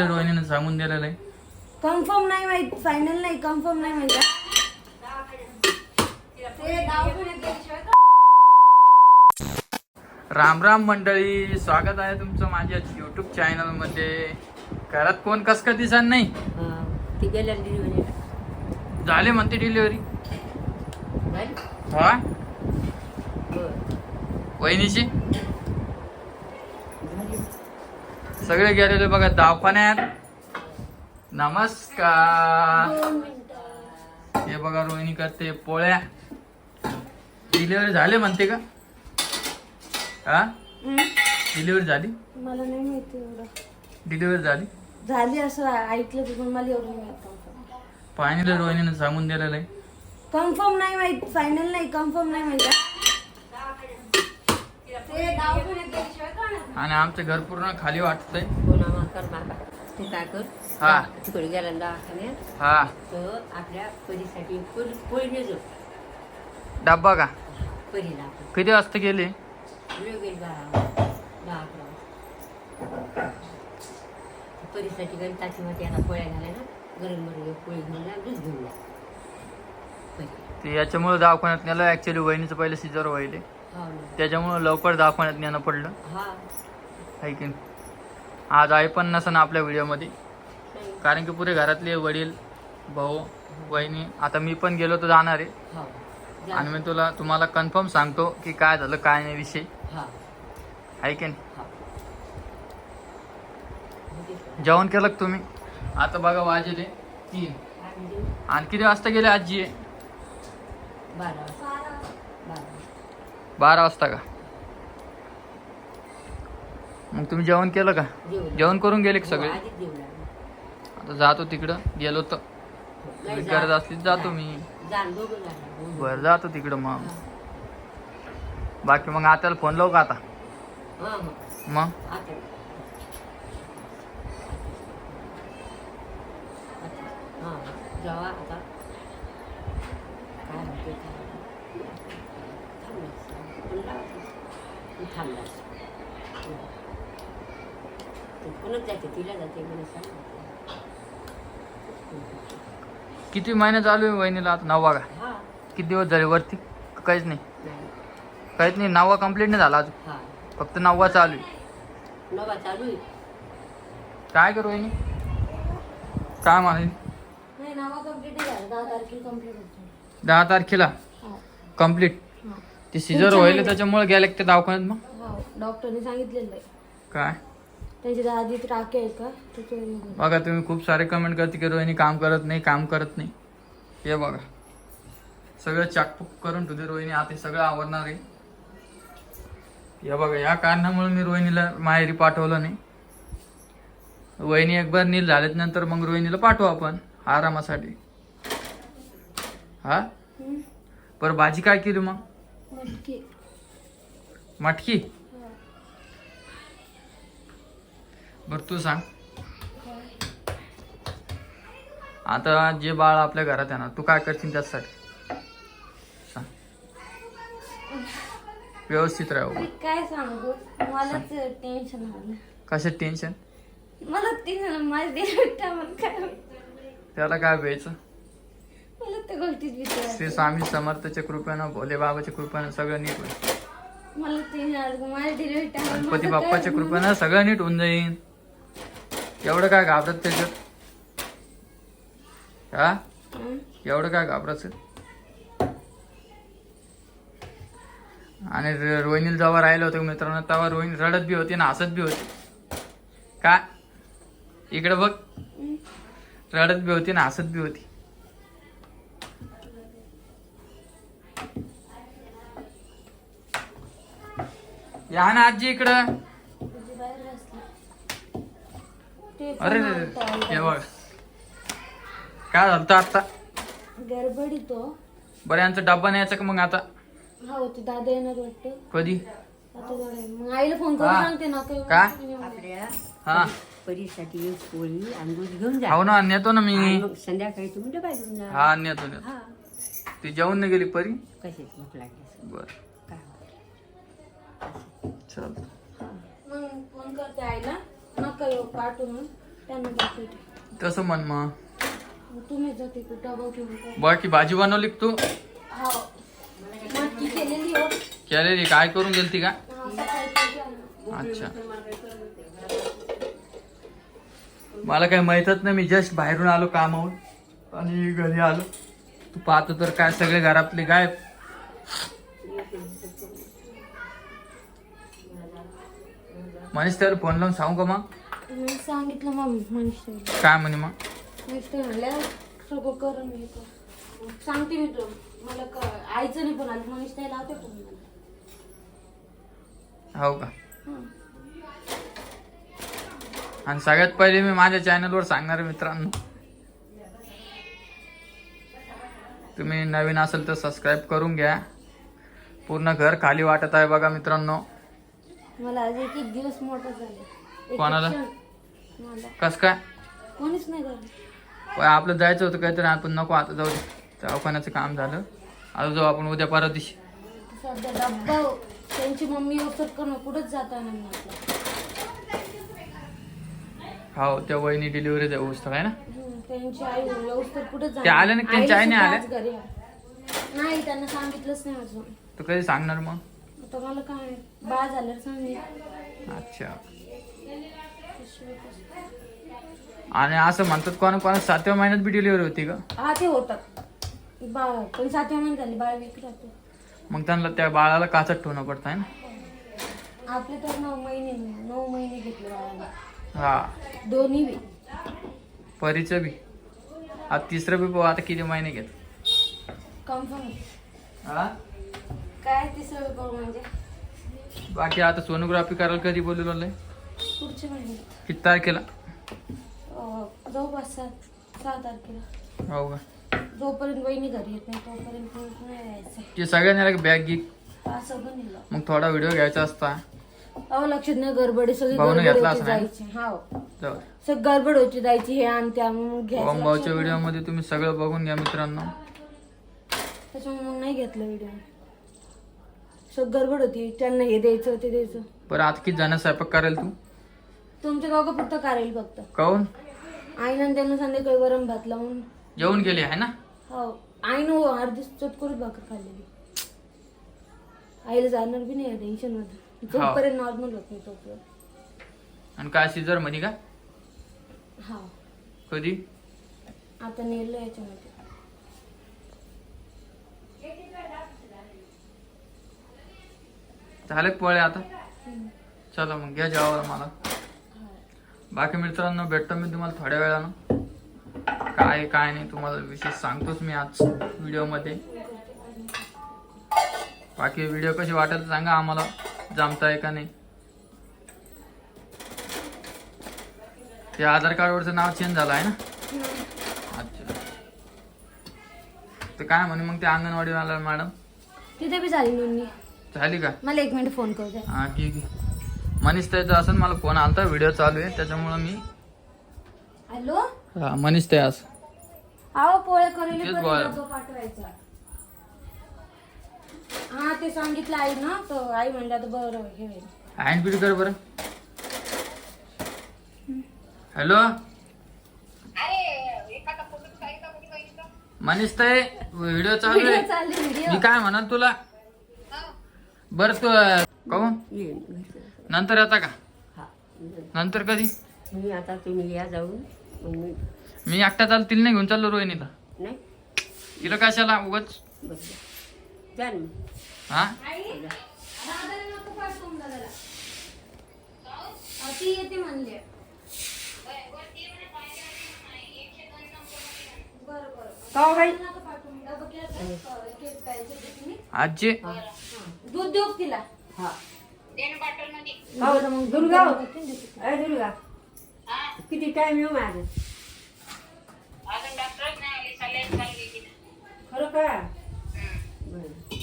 रोहिणीने सांगून दिलेलं आहे. कन्फर्म नाही माहित, फायनल नाही, कन्फर्म नाही माहित. राम राम मंडळी, स्वागत आहे तुमचं माझ्या युट्यूब चॅनल मध्ये. घरात कोण कस का दिसत नाही. ती गेल्या डिलिव्हरी झाले म्हणते डिलिव्हरी. हा वहिनीची सगळे गेलेले बघा दवाखान्यात. नमस्कार. हे बघा रोहिणी करते पोळ्या. डिलिव्हरी झाले म्हणते का? हा डिलिव्हरी झाली? मला नाही माहिती एवढं. डिलिव्हरी झाली असं ऐकलं पण मला एवढं नाही माहित. फायनली रोहिणीने सांगून दिलेलं आहे. कन्फर्म नाही माहित, फायनल नाही, कन्फर्म नाही माहित. आणि आमचं घर पूर्ण खाली वाटतंय. ते काय कर हा तिकडे गेला दवाखान्यात हा तर आपल्या परीसाठी पोळी नेजो डब्बा का? परीला किती वाजता गेले? वेळ गेली 10-11 परीसाठी गण ताची आता पोळ्या झाल्या ना, गरम गरम पोळी घेऊन जा, दूध घेऊन जा. ते याच्यामुळे दवाखान्यात नेलं. ऍक्च्युली वहिनीचं पहिले सिजर व्हायले, त्याच्यामुळे लवकर दवाखान्यात नेणं पडलं. आहे की नाही? आज आई पण नसन आपल्या व्हिडिओमध्ये, कारण की पुरे घरातले वडील भाऊ वहिनी. आता मी पण गेलो तर जाणार आहे. आणि मी तुम्हाला कन्फर्म सांगतो की काय झालं काय नाही विषय. आहे की नाही? जेवण केलं का तुम्ही? आता बघा वाजले 3. आणि किती वाजता गेले आजी? 12 वाजता का? मग तुम्ही जेवण केलं का? जेवण करून गेले का सगळे? आता जातो तिकडं. गेलो तर गरज असली जातो मी. बरं जातो तिकडं. मग बाकी मग आत्याला फोन लावू का आता? मग किती महिने चालू आहे वहिनीला आता? 9वा का? किती दिवस झाले वरती? काहीच नाही. काहीच नाही. 9वा कंप्लीट नाही झाला अजून, फक्त 9वा चालू आहे. काय करू वहिनी? काय म्हणाली? 10 तारखेला कंप्लीट. ते सिजर व्हायला त्याच्यामुळे गेले त्या दवाखान्यात. मग डॉक्टरने सांगितलेलं आहे काय त्यांच्या आधी टाके आहे का त्याच्यावर. बघा तुम्ही खूप सारे कमेंट करते की रोहिणी काम करत नाही. हे बघा सगळं चाकपूक करून ठेवते रोहिणी. आता सगळं आवडणार आहे. हे बघा या कारणामुळे मी रोहिणीला माहेरी पाठवलं नाही. वहिनी एकबार नील झाल्याच नंतर मग रोहिणीला पाठवू आपण आरामासाठी. हा बरं भाजी काय केली मग? मटकी. बर तू सांग आता जे बाळ आपल्या घरात आहे ना, तू काय करशील त्यासाठी सांग. व्यवस्थित राहू. काय सांगू, मलाच टेन्शन आलं. कशात टेन्शन? मला टेन्शन माझ्या त्याला काय व्हायचं? मला त्या गोष्टीच विचार. श्री स्वामी समर्थच्या कृपेनं भोले बाबाच्या कृपेनं सगळं नीट होईल. मला टेन्शन माझ्या डिलिव्हरी टाइम गणपती बाप्पाच्या कृपेनं सगळं नीट होऊन जाईल. एवढं काय घाबरत त्याच्यात? हा एवढं काय घाबरायचं? आणि रोहिणीला जेव्हा राहिलं होतं मित्रांनो, तेव्हा रोहिणी रडत बी होती ना हसत बी होती. का इकडे बघ, रडत बी होती ना हसत बी होती. या ना आजी इकडं. अरे हे बघ काय झालं आता? गडबडी तो. बरं यांचा डब्बा न्यायचा का मग आता? हो ते दादा येणार वाटतं. कधी? आता मग आईला फोन करून सांगते ना. का आपल्या हा परीसाठी एक पोळी आणि दूध घेऊन जा. हो ना नेतो ना मी. मग संध्याकाळी तुम्ही डबा घेऊन जा. हा नेतो. ती जेवण नाही गेली परी? कशीच भूक लागली. बर काय चल. मग फोन करते आईला. नका येऊ पाठवून. त्यांना दाखवते. तसं म्हण मग. मग तुम्ही जाते कुठं बघू. बाकी भाजी बनवली का तू? हा मटकी केलेली हो. केलेली काय करून गेलती का? हा, सकाळी केली आहे. अच्छा. मला काही माहीतच नाही. मी जस्ट बाहेरून आलो कामावर आणि घरी आलो. तू पाहतो तर काय सगळे घरातले गायब. मनीष त्याला फोन लावून सांगू का मग? मी सांगितलं मग मनीष काय म्हणे मग? ते म्हणल्या सगळं करून मी सांगते मी तो मला आईचं नाही पण आलं मनीष त्याला लावते पण मला. हो का? हा. आणि सगळ्यात पहिले मी माझ्या चॅनलवर सांगणार आहे मित्रांनो, तुम्ही नवीन असेल तर सबस्क्राईब करून घ्या. पूर्ण घर खाली वाटत आहे बघा मित्रांनो. मला आज एक एक दिवस मोठा झाला. कोणाला? मला कस काय? कोणीच नाही करत. पण आपलं जायचं होतं काहीतरी, आपण नको आता जाऊ दे. दवाखान्याचं काम झालं. आता जाऊ आपण उद्या परत दिवशी. सध्या डब्बा त्यांची मम्मी व्यवस्थित करणं कुठंच जाता नाही म्हटलं. हो त्या वहिनी डिलिव्हरी देऊस तर आहे ना. त्यांची आई व्यवस्थित कुठंच ते आले ना? त्यांची आई नाही आले? घरी नाही त्यांना सांगितलंच नाही अजून. तू कधी सांगणार मग? आता मला काय बाळ झाल्यावर सांगेल. अच्छा. आणि असं म्हणतात कोणा 7व्या महिन्यात बी डिलिव्हरी होती का? हा ते होतात बाळ पण 7व्या महिन्यात झाली बाळ वीक राहते. मग त्यांना त्या बाळाला काचत ठेवणं पडतं आहे ना. आपले तर 9 महिने घेतले बाळाला. हा दोन्ही बी. परीचं बी आता तिसरं बी आता किती महिने घेत? कन्फर्म हा. काय तिसरं बघ म्हणजे बाकी आता सोनोग्राफी करायला कधी बोलवलंय? पुढच्या महिन्यात किती तारखेला? जवळपास 6 तारखेला. हो का? जोपर्यंत वहिनी घरी येत नाही तोपर्यंत नाही यायचं. ते सगळ्यांनी बॅग घे. सगळं नेलं. मग थोडा व्हिडिओ घ्यायचा असता. अहो लक्षात नाही गडबडी सगळी भाऊनं गडबड घेतला होती असं नाही? जायची. हा जाऊ. सगळी गडबड होती जायची हे आणि त्या मग घ्यायचं ओम भाऊच्या लक्षात व्हिडिओ नाही. मध्ये तुम्ही सगळं बघून घ्या मित्रांनो. त्याच्यामुळे मग नाही घेतलं व्हिडिओ. सगळी गडबड होती त्यांना हे द्यायचं ते द्यायचं. बरं आता किती जण स्वयंपाक करायला तू? तुमच्या गावं फक्त कारेल फक्त काऊन? आईनं त्यांना संध्याकाळी वरण भात लावून. जेवण गेले आहे ना? हो आईनं अर्धी चटकुरीत भाकर खाल्लेली. आईला जाणार बी नाही टेन्शन मध्ये जोपर्यंत नॉर्मल होत नाही तोपर्यंत. आणि काय सीझर मध्ये का? हा कधी? आता नेलं याच्यामध्ये. झाले पोळे आता. चला मग घ्या जेवायला मला. बाकी मित्रांनो भेटतो मी तुम्हाला थोड्या वेळानं. काय नाही तुम्हाला विशेष सांगतोच मी आज व्हिडिओ मध्ये. बाकी व्हिडिओ कशी वाटेल सांगा आम्हाला, जमताय का नाही. ते आधार कार्ड वरचं नाव चेंज झालं आहे ना? अच्छा. तर काय म्हणे मग ते अंगणवाडी वाला मॅडम? तिथे बी झाली नोंदणी. झाली का? मला 1 मिनिट फोन करू द्या. हा ठीक आहे. मनीष ताईचा असं मला फोन आलता, व्हिडिओ चालू आहे त्याच्यामुळं मी. हॅलो हा मनीष ताई असं. अहो पोळ्या करेल तेच बोल. पाठवायचा. हा ते सांगितलं आई ना तर आई म्हणलं तर बरं हे होईल. हँड बीट कर बरं. हॅलो मनीष ताई व्हिडिओ चालू आहे. चालली व्हिडिओ. मी काय म्हणत तुला बर तू कहून नंतर येता का? हा नंतर कधी? मी आता तुम्ही या जाऊन मग मी एकटा चालू तिला नाही घेऊन चाललो रोहिणीला. नाही तिला कशाला उगाच. बस जा ना. हा दादाला नको पाठवून दादाला. ती येते म्हणले. नका पाठवून. डबं केक प्यायचं तिने. आजी दूध देऊ का तिला? हा बरं, मग दुर्गा देते. अरे दुर्गा किती टाइम येऊ माझं खरं का बरं